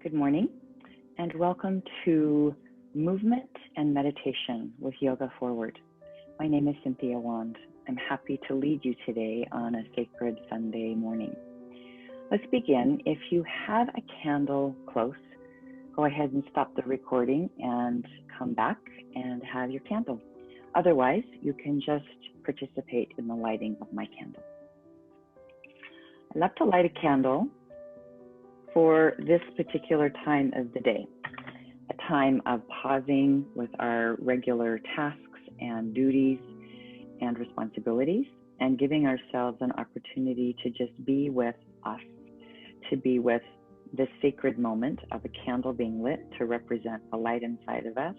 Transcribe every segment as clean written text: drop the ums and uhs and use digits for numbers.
Good morning, and welcome to Movement and Meditation with Yoga Forward. My name is Cynthia Wand. I'm happy to lead you today on a sacred Sunday morning. Let's begin. If you have a candle close, go ahead and stop the recording and come back and have your candle. Otherwise, you can just participate in the lighting of my candle. I love to light a candle for this particular time of the day, a time of pausing with our regular tasks and duties and responsibilities, and giving ourselves an opportunity to just be with us, to be with this sacred moment of a candle being lit to represent the light inside of us,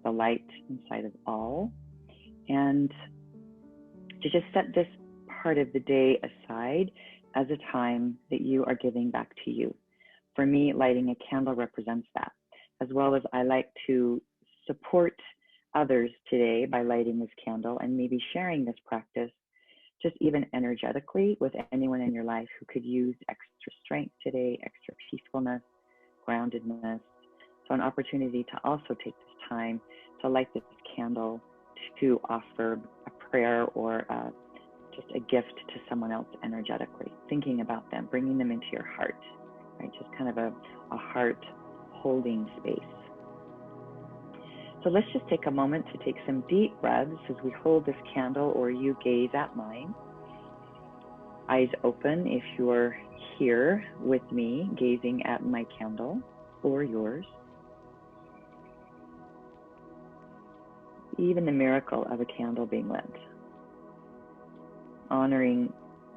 the light inside of all, and to just set this part of the day aside as a time that you are giving back to you. For me, lighting a candle represents that, as well as I like to support others today by lighting this candle and maybe sharing this practice just even energetically with anyone in your life who could use extra strength today, extra peacefulness, groundedness. So an opportunity to also take this time to light this candle to offer a prayer or just a gift to someone else energetically, thinking about them, bringing them into your heart, right? Just kind of a heart holding space. So let's just take a moment to take some deep breaths as we hold this candle, or you gaze at mine. Eyes open if you're here with me, gazing at my candle or yours. Even the miracle of a candle being lit, honoring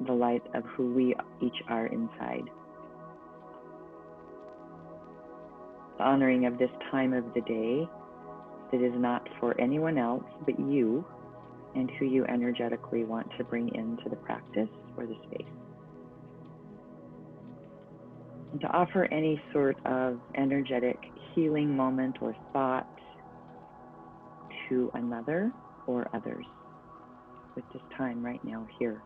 the light of who we each are inside. The honoring of this time of the day that is not for anyone else but you and who you energetically want to bring into the practice or the space. And to offer any sort of energetic healing moment or thought to another or others with this time right now here.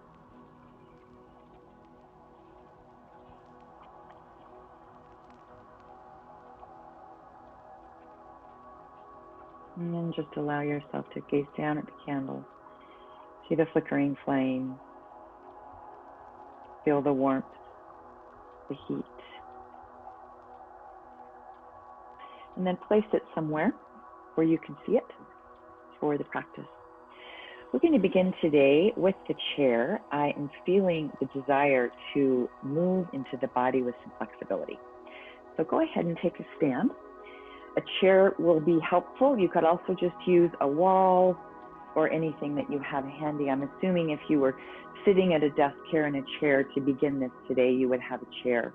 And then just allow yourself to gaze down at the candle. See the flickering flame. Feel the warmth, the heat. And then place it somewhere where you can see it for the practice. We're going to begin today with the chair. I am feeling the desire to move into the body with some flexibility. So go ahead and take a stand. A chair will be helpful. You could also just use a wall or anything that you have handy. I'm assuming if you were sitting at a desk here in a chair to begin this today, you would have a chair.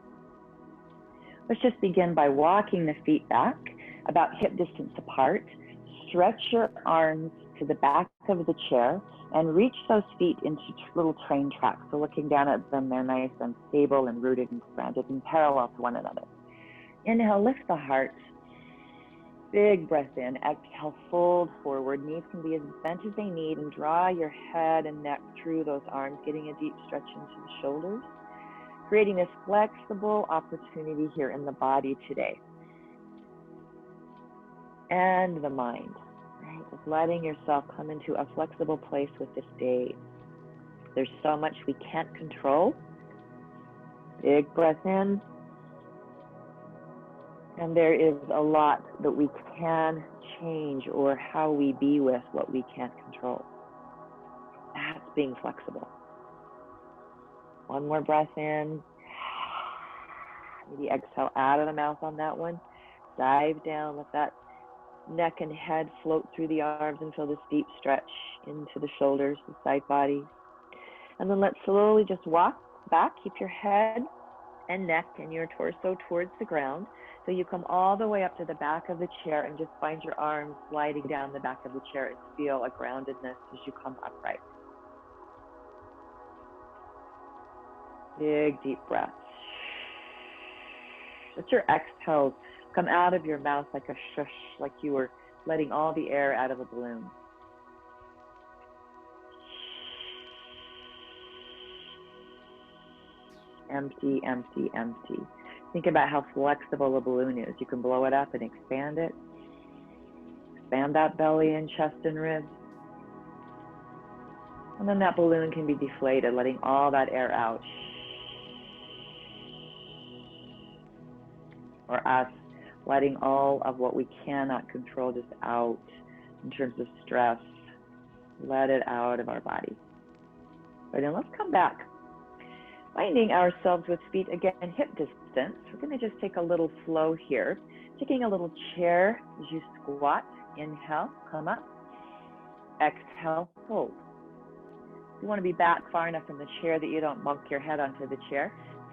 Let's just begin by walking the feet back about hip distance apart. Stretch your arms to the back of the chair and reach those feet into little train tracks. So looking down at them, they're nice and stable and rooted and grounded and parallel to one another. Inhale, lift the heart. Big breath in. Exhale, fold forward. Knees can be as bent as they need, and draw your head and neck through those arms, getting a deep stretch into the shoulders, creating this flexible opportunity here in the body today. And the mind, right? Just letting yourself come into a flexible place with this day. There's so much we can't control. Big breath in. And there is a lot that we can change, or how we be with what we can't control. That's being flexible. One more breath in. Maybe exhale out of the mouth on that one. Dive down, let that neck and head float through the arms and feel this deep stretch into the shoulders, the side body. And then let's slowly just walk back. Keep your head and neck and your torso towards the ground. So you come all the way up to the back of the chair and just find your arms sliding down the back of the chair and feel a groundedness as you come upright. Big, deep breath. Let your exhales come out of your mouth like a shush, like you were letting all the air out of a balloon. Empty, empty, empty. Think about how flexible a balloon is. You can blow it up and expand it. Expand that belly and chest and ribs. And then that balloon can be deflated, letting all that air out. Or us letting all of what we cannot control just out in terms of stress. Let it out of our body. Right, and let's come back. Finding ourselves with feet again hip distance. We're going to just take a little flow here. Taking a little chair as you squat. Inhale, come up. Exhale, fold. You want to be back far enough in the chair that you don't bump your head onto the chair.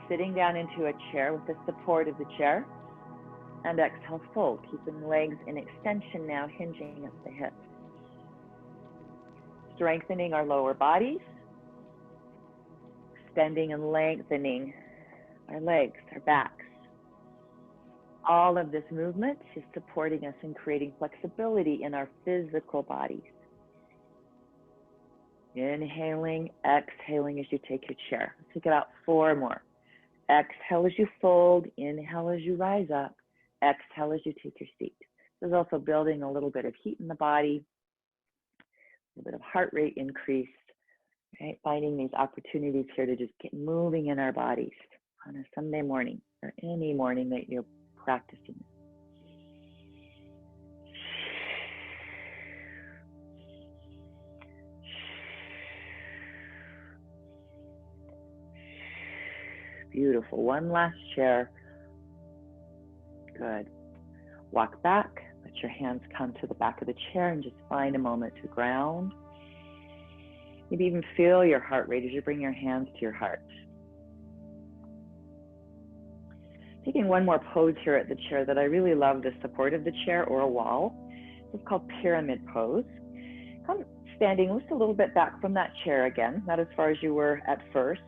Sitting down into a chair with the support of the chair. And exhale, fold. Keeping legs in extension now, hinging at the hips. Strengthening our lower bodies. Extending and lengthening our legs, our backs. All of this movement is supporting us in creating flexibility in our physical bodies. Inhaling, exhaling as you take your chair. Let's take it out 4 more. Exhale as you fold, inhale as you rise up, exhale as you take your seat. This is also building a little bit of heat in the body, a little bit of heart rate increase, right? Finding these opportunities here to just get moving in our bodies on a Sunday morning or any morning that you're practicing. Beautiful. One last chair. Good. Walk back. Let your hands come to the back of the chair and just find a moment to ground. Maybe even feel your heart rate as you bring your hands to your heart. Taking one more pose here at the chair that I really love, the support of the chair or a wall. It's called pyramid pose. Come standing just a little bit back from that chair again, not as far as you were at first.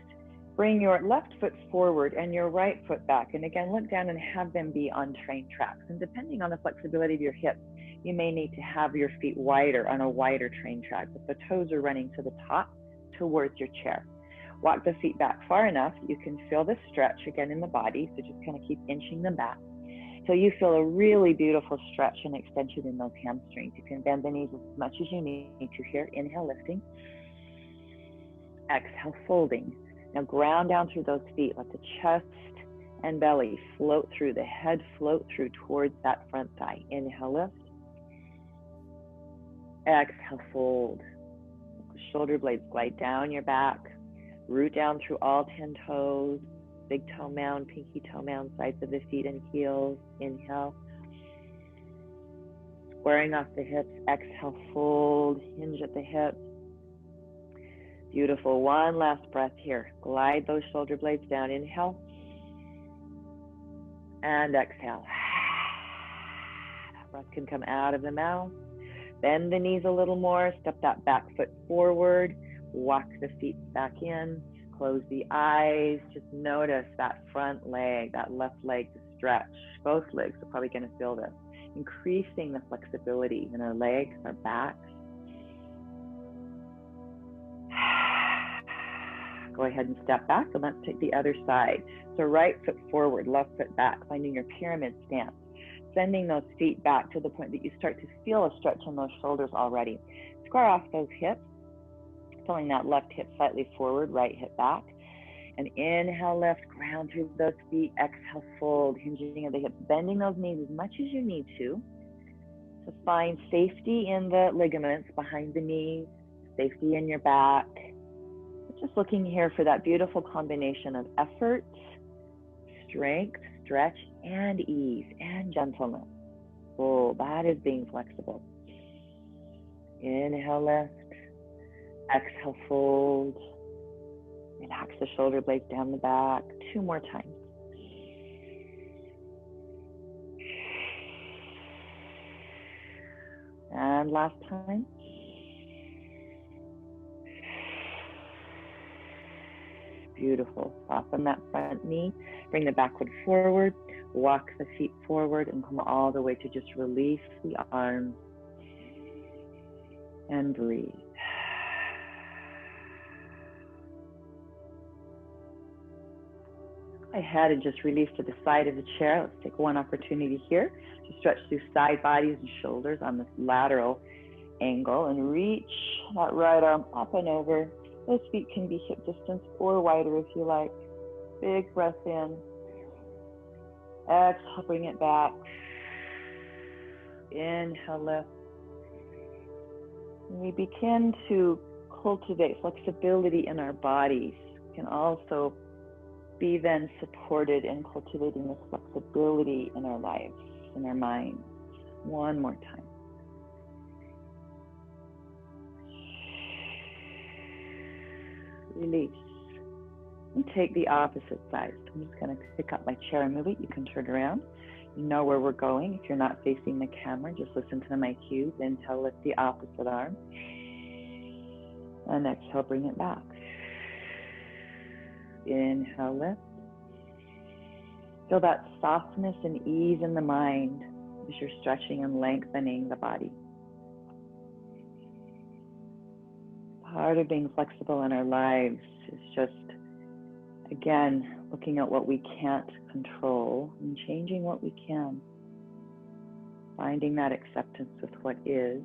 Bring your left foot forward and your right foot back. And again, look down and have them be on train tracks. And depending on the flexibility of your hips, you may need to have your feet wider on a wider train track. But the toes are running to the top towards your chair. Walk the feet back far enough. You can feel the stretch again in the body. So just kind of keep inching them back till you feel a really beautiful stretch and extension in those hamstrings. You can bend the knees as much as you need to here. Inhale, lifting. Exhale, folding. Now ground down through those feet. Let the chest and belly float through, the head float through towards that front thigh. Inhale, lift. Exhale, fold. Shoulder blades glide down your back. Root down through all 10 toes. Big toe mound, pinky toe mound, sides of the feet and heels. Inhale. Squaring off the hips. Exhale, fold. Hinge at the hips. Beautiful. One last breath here. Glide those shoulder blades down. Inhale. And exhale. That breath can come out of the mouth. Bend the knees a little more. Step that back foot forward. Walk the feet back in. Close the eyes. Just notice that front leg, that left leg to stretch. Both legs are probably going to feel this. Increasing the flexibility in our legs, our backs. Go ahead and step back and let's take the other side. So right foot forward, left foot back, finding your pyramid stance. Sending those feet back to the point that you start to feel a stretch in those shoulders already. Square off those hips, pulling that left hip slightly forward, right hip back. And inhale, lift, ground through those feet. Exhale, fold, hinging at the hips, bending those knees as much as you need to find safety in the ligaments behind the knees, safety in your back. Just looking here for that beautiful combination of effort, strength, stretch, and ease, and gentleness. Oh, that is being flexible. Inhale, lift. Exhale, fold. Relax the shoulder blades down the back. 2 more times. And last time. Beautiful. Soften that front knee. Bring the back foot forward. Walk the feet forward and come all the way to just release the arms. And breathe. My head and just release to the side of the chair. Let's take one opportunity here to stretch through side bodies and shoulders on this lateral angle and reach that right arm up and over. Those feet can be hip distance or wider if you like. Big breath in. Exhale, bring it back. Inhale, lift. And we begin to cultivate flexibility in our bodies. We can also be then supported in cultivating this flexibility in our lives, in our minds. One more time. Release. And take the opposite side. I'm just going to pick up my chair and move it. You can turn around. You know where we're going. If you're not facing the camera, just listen to my cues. Inhale, lift the opposite arm. And exhale, bring it back. Inhale, lift. Feel that softness and ease in the mind as you're stretching and lengthening the body. Part of being flexible in our lives is just, again, looking at what we can't control and changing what we can. Finding that acceptance with what is.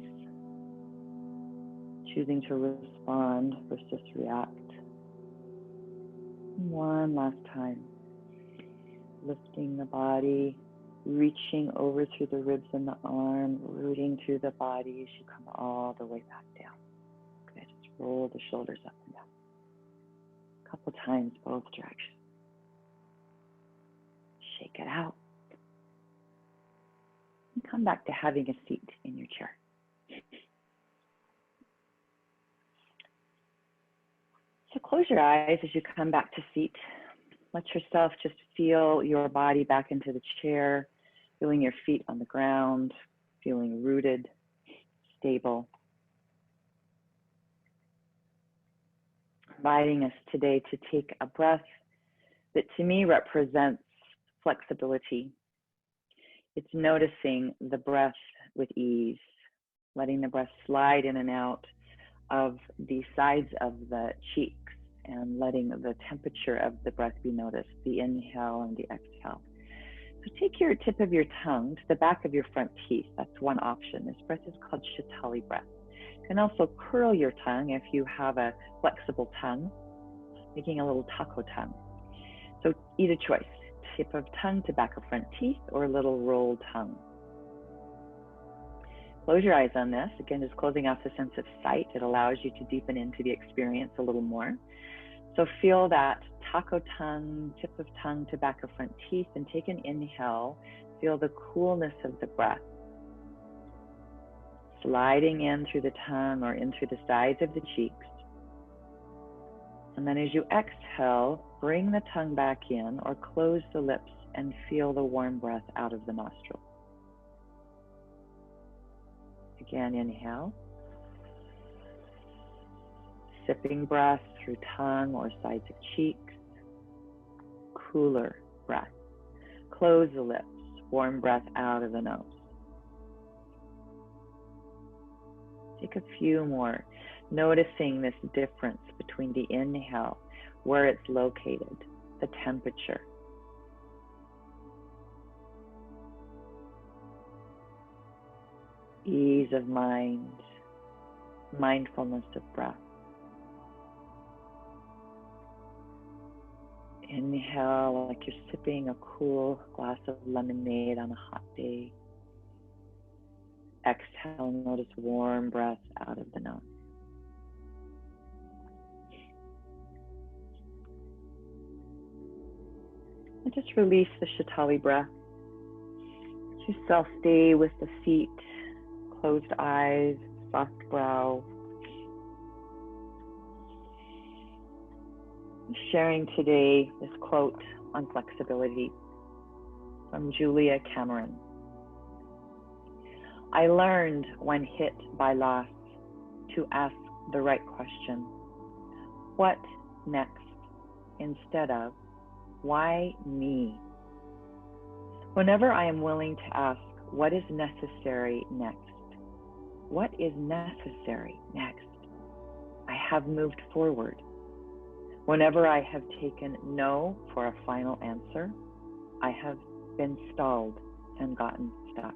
Choosing to respond versus react. One last time. Lifting the body, reaching over through the ribs and the arm, rooting through the body as you come all the way back down. Good. Just roll the shoulders up and down. A couple times, both directions. Shake it out. And come back to having a seat in your chair. So close your eyes as you come back to seat. Let yourself just feel your body back into the chair, feeling your feet on the ground, feeling rooted, stable. Inviting us today to take a breath that to me represents flexibility. It's noticing the breath with ease, letting the breath slide in and out of the sides of the cheeks and letting the temperature of the breath be noticed, the inhale and the exhale. So take your tip of your tongue to the back of your front teeth. That's one option. This breath is called Shitali breath. You can also curl your tongue if you have a flexible tongue, making a little taco tongue. So either choice, tip of tongue to back of front teeth or a little rolled tongue. Close your eyes on this. Again, just closing off the sense of sight. It allows you to deepen into the experience a little more. So feel that taco tongue, tip of tongue to back of front teeth, and take an inhale. Feel the coolness of the breath. Sliding in through the tongue or in through the sides of the cheeks. And then as you exhale, bring the tongue back in or close the lips and feel the warm breath out of the nostril. Again, inhale. Sipping breath through tongue or sides of cheeks. Cooler breath. Close the lips. Warm breath out of the nose. Take a few more, noticing this difference between the inhale, where it's located, the temperature. Ease of mind, mindfulness of breath. Inhale like you're sipping a cool glass of lemonade on a hot day. Exhale, notice warm breath out of the nose. And just release the Shitali breath. Let yourself stay with the feet, closed eyes, soft brow. I'm sharing today this quote on flexibility from Julia Cameron. I learned when hit by loss to ask the right question. What next? Instead of, why me? Whenever I am willing to ask, what is necessary next? What is necessary next? I have moved forward. Whenever I have taken no for a final answer, I have been stalled and gotten stuck.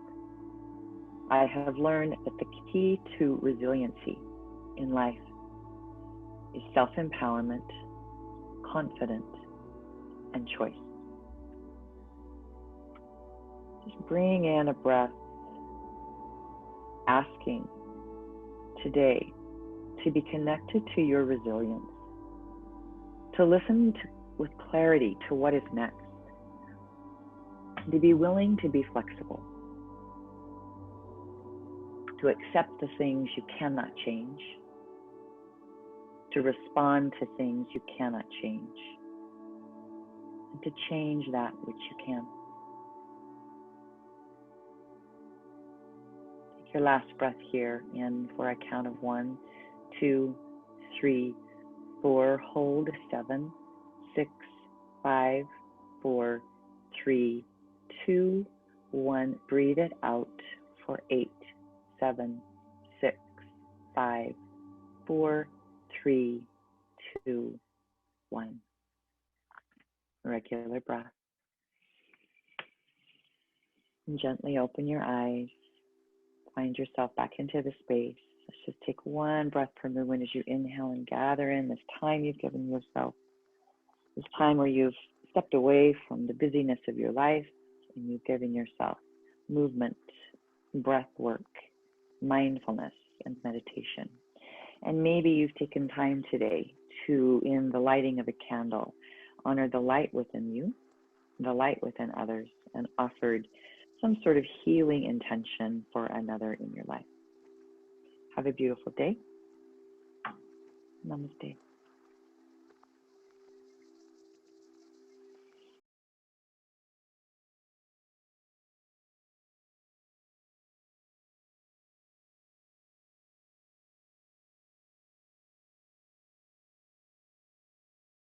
I have learned that the key to resiliency in life is self-empowerment, confidence, and choice. Just bring in a breath, asking today to be connected to your resilience, to listen with clarity to what is next, to be willing to be flexible, to accept the things you cannot change, to respond to things you cannot change, and to change that which you can. Take your last breath here in for a count of 1, 2, 3, 4. Hold 7, 6, 5, 4, 3, 2, 1. Breathe it out for 8, 7, 6, 5, 4, 3, 2, 1. Regular breath. And gently open your eyes. Find yourself back into the space. Let's just take one breath per movement as you inhale and gather in this time you've given yourself. This time where you've stepped away from the busyness of your life and you've given yourself movement, breath work, mindfulness, and meditation. And maybe you've taken time today to, in the lighting of a candle, honor the light within you, the light within others, and offered some sort of healing intention for another in your life. Have a beautiful day. Namaste.